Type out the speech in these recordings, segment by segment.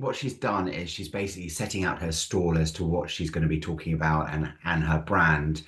what she's done is she's basically setting out her stall as to what she's going to be talking about and her brand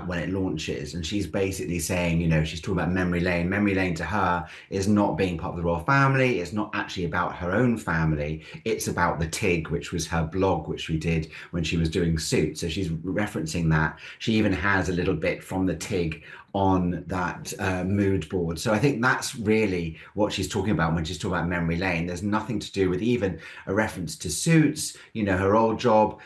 when it launches. And she's basically saying, she's talking about memory lane. Memory lane to her is not being part of the royal family. It's not actually about her own family. It's about the TIG, which was her blog, which we did when she was doing Suits. So she's referencing that. She even has a little bit from the TIG on that mood board. So I think that's really what she's talking about when she's talking about memory lane. There's nothing to do with even a reference to Suits, her old job.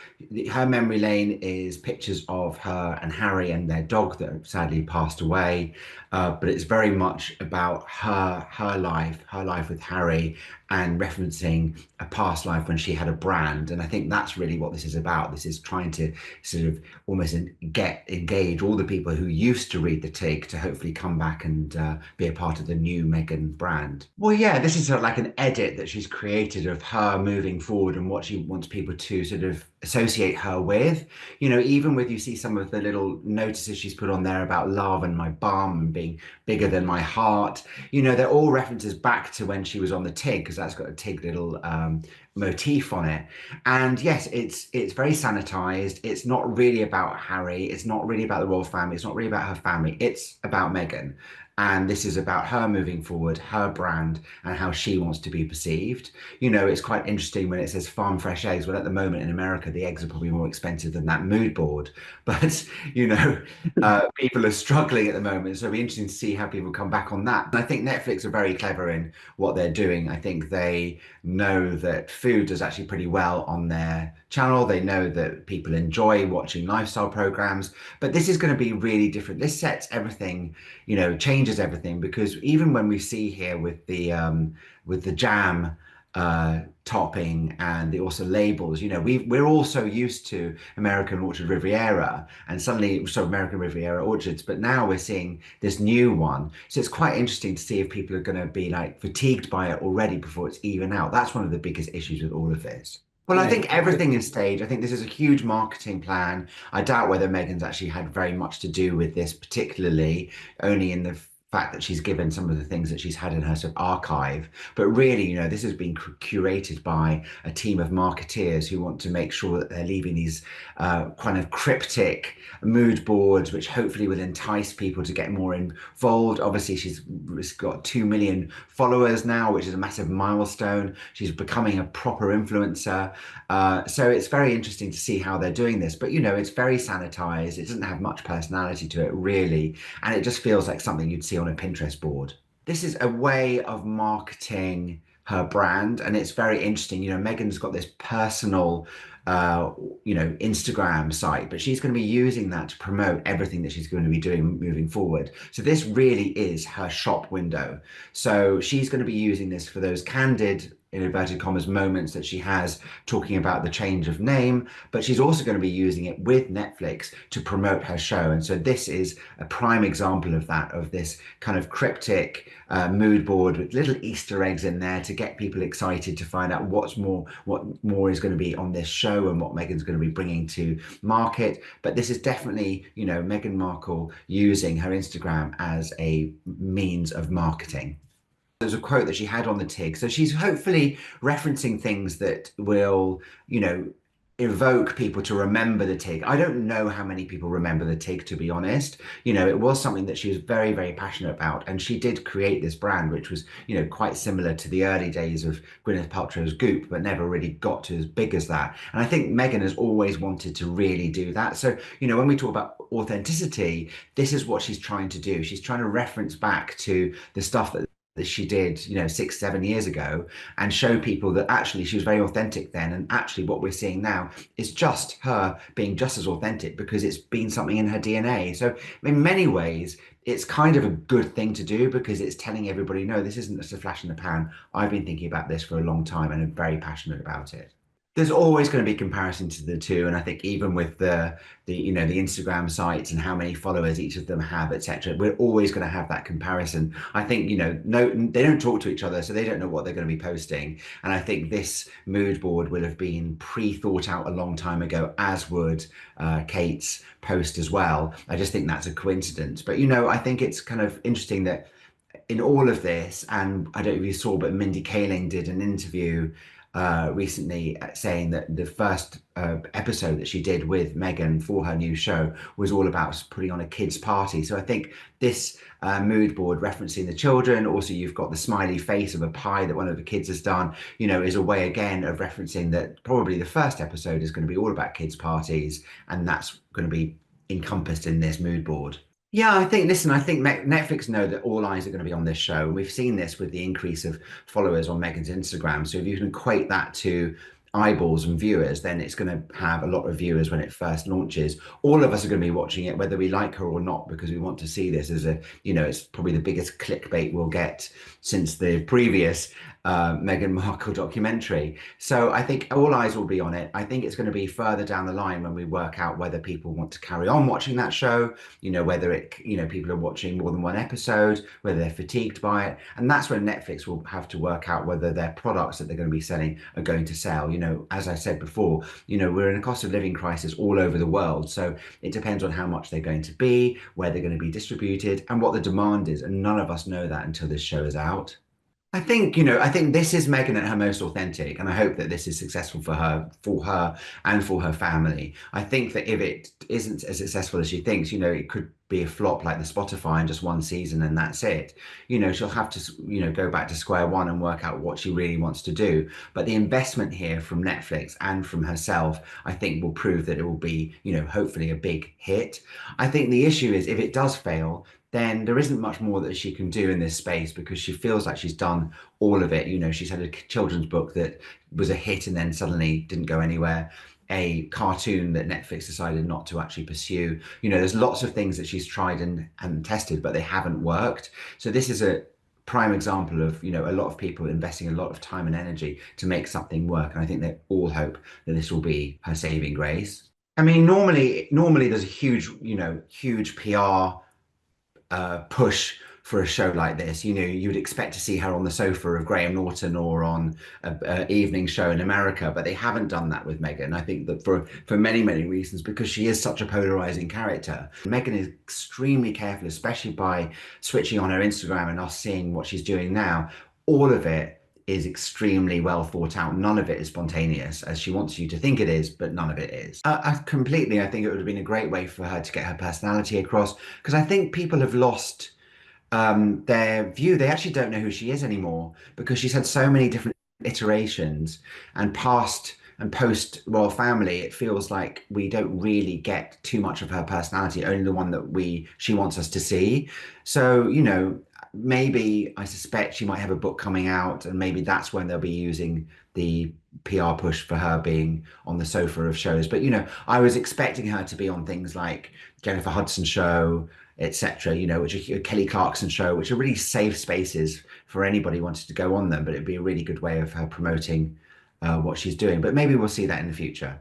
Her memory lane is pictures of her and Harry and their dog that sadly passed away. But it's very much about her life with Harry, and referencing a past life when she had a brand. And I think that's really what this is about. This is trying to sort of almost engage all the people who used to read the TIG to hopefully come back and be a part of the new Meghan brand. Well, yeah, this is sort of like an edit that she's created of her moving forward and what she wants people to sort of associate her with. Even with, you see some of the little notices she's put on there about love and my bum and being bigger than my heart. They're all references back to when she was on the TIG, because that's got a TIG little motif on it. And yes, it's very sanitized. It's not really about Harry. It's not really about the royal family. It's not really about her family. It's about Meghan. And this is about her moving forward, her brand, and how she wants to be perceived. It's quite interesting when it says farm fresh eggs. Well, at the moment in America, the eggs are probably more expensive than that mood board. But, people are struggling at the moment. So it'll be interesting to see how people come back on that. And I think Netflix are very clever in what they're doing. I think they know that food does actually pretty well on their channel. They know that people enjoy watching lifestyle programs. But this is going to be really different. This sets everything, changes everything, because even when we see here with the jam topping and the also labels, we're all so used to American Orchard Riviera, and suddenly American Riviera orchards, but now we're seeing this new one. So it's quite interesting to see if people are going to be like fatigued by it already before it's even out. That's one of the biggest issues with all of this. Well, I Yeah, think everything is staged. I think this is a huge marketing plan. I doubt whether Meghan's actually had very much to do with this, particularly only in the fact that she's given some of the things that she's had in her sort of archive. But really, this has been curated by a team of marketeers who want to make sure that they're leaving these kind of cryptic mood boards, which hopefully will entice people to get more involved. Obviously, she's got 2 million followers now, which is a massive milestone. She's becoming a proper influencer. So it's very interesting to see how they're doing this. But, it's very sanitized. It doesn't have much personality to it, really. And it just feels like something you'd see on a Pinterest board. This is a way of marketing her brand, and it's very interesting. Meghan's got this personal Instagram site, but she's going to be using that to promote everything that she's going to be doing moving forward. So this really is her shop window. So she's going to be using this for those candid, in inverted commas, moments that she has talking about the change of name, but she's also going to be using it with Netflix to promote her show. And so this is a prime example of that, of this kind of cryptic mood board with little Easter eggs in there to get people excited to find out what more is going to be on this show and what Meghan's going to be bringing to market. But this is definitely, Meghan Markle using her Instagram as a means of marketing. There's a quote that she had on the TIG. So she's hopefully referencing things that will, evoke people to remember the TIG. I don't know how many people remember the TIG, to be honest. It was something that she was very, very passionate about. And she did create this brand, which was, quite similar to the early days of Gwyneth Paltrow's Goop, but never really got to as big as that. And I think Meghan has always wanted to really do that. So, when we talk about authenticity, this is what she's trying to do. She's trying to reference back to the stuff that she did, 6, 7 years ago, and show people that actually she was very authentic then. And actually what we're seeing now is just her being just as authentic, because it's been something in her DNA. So in many ways, it's kind of a good thing to do, because it's telling everybody, no, this isn't just a flash in the pan. I've been thinking about this for a long time and I'm very passionate about it. There's always going to be comparison to the two, and I think even with the Instagram sites and how many followers each of them have, etc., we're always going to have that comparison. I think no, they don't talk to each other, so they don't know what they're going to be posting. And I think this mood board will have been pre-thought out a long time ago, as would Kate's post as well. I just think that's a coincidence, but I think it's kind of interesting that in all of this, and I don't know if you saw, but Mindy Kaling did an interview recently saying that the first episode that she did with Meghan for her new show was all about putting on a kids' party. So I think this mood board referencing the children, also you've got the smiley face of a pie that one of the kids has done, is a way again of referencing that probably the first episode is going to be all about kids' parties, and that's going to be encompassed in this mood board. Yeah, listen, I think Netflix know that all eyes are going to be on this show. And we've seen this with the increase of followers on Meghan's Instagram. So if you can equate that to eyeballs and viewers, then it's going to have a lot of viewers when it first launches. All of us are going to be watching it, whether we like her or not, because we want to see this as it's probably the biggest clickbait we'll get since the previous Meghan Markle documentary. So I think all eyes will be on it. I think it's going to be further down the line when we work out whether people want to carry on watching that show, whether people are watching more than one episode, whether they're fatigued by it. And that's when Netflix will have to work out whether their products that they're going to be selling are going to sell. As I said before, we're in a cost of living crisis all over the world. So it depends on how much they're going to be, where they're going to be distributed, and what the demand is. And none of us know that until this show is out. I think this is Meghan at her most authentic, and I hope that this is successful for her and for her family. I think that if it isn't as successful as she thinks, it could be a flop like the Spotify and just one season and that's it. She'll have to, go back to square one and work out what she really wants to do. But the investment here from Netflix and from herself, I think will prove that it will be, hopefully a big hit. I think the issue is if it does fail, then there isn't much more that she can do in this space because she feels like she's done all of it. She's had a children's book that was a hit and then suddenly didn't go anywhere. A cartoon that Netflix decided not to actually pursue. There's lots of things that she's tried and tested, but they haven't worked. So this is a prime example of, a lot of people investing a lot of time and energy to make something work. And I think they all hope that this will be her saving grace. I mean, normally there's a huge PR push for a show like this. You'd expect to see her on the sofa of Graham Norton or on a evening show in America, but they haven't done that with Meghan. I think that for many, many reasons, because she is such a polarizing character. Meghan is extremely careful, especially by switching on her Instagram and us seeing what she's doing now. All of it is extremely well thought out. None of it is spontaneous, as she wants you to think it is, but none of it is. I think it would have been a great way for her to get her personality across, because I think people have lost their view. They actually don't know who she is anymore because she's had so many different iterations and past and post royal family. It feels like we don't really get too much of her personality, only the one that she wants us to see. So, maybe I suspect she might have a book coming out, and maybe that's when they'll be using the PR push for her being on the sofa of shows. But I was expecting her to be on things like Jennifer Hudson show, etc. Which are Kelly Clarkson show, which are really safe spaces for anybody who wanted to go on them. But it'd be a really good way of her promoting what she's doing. But maybe we'll see that in the future.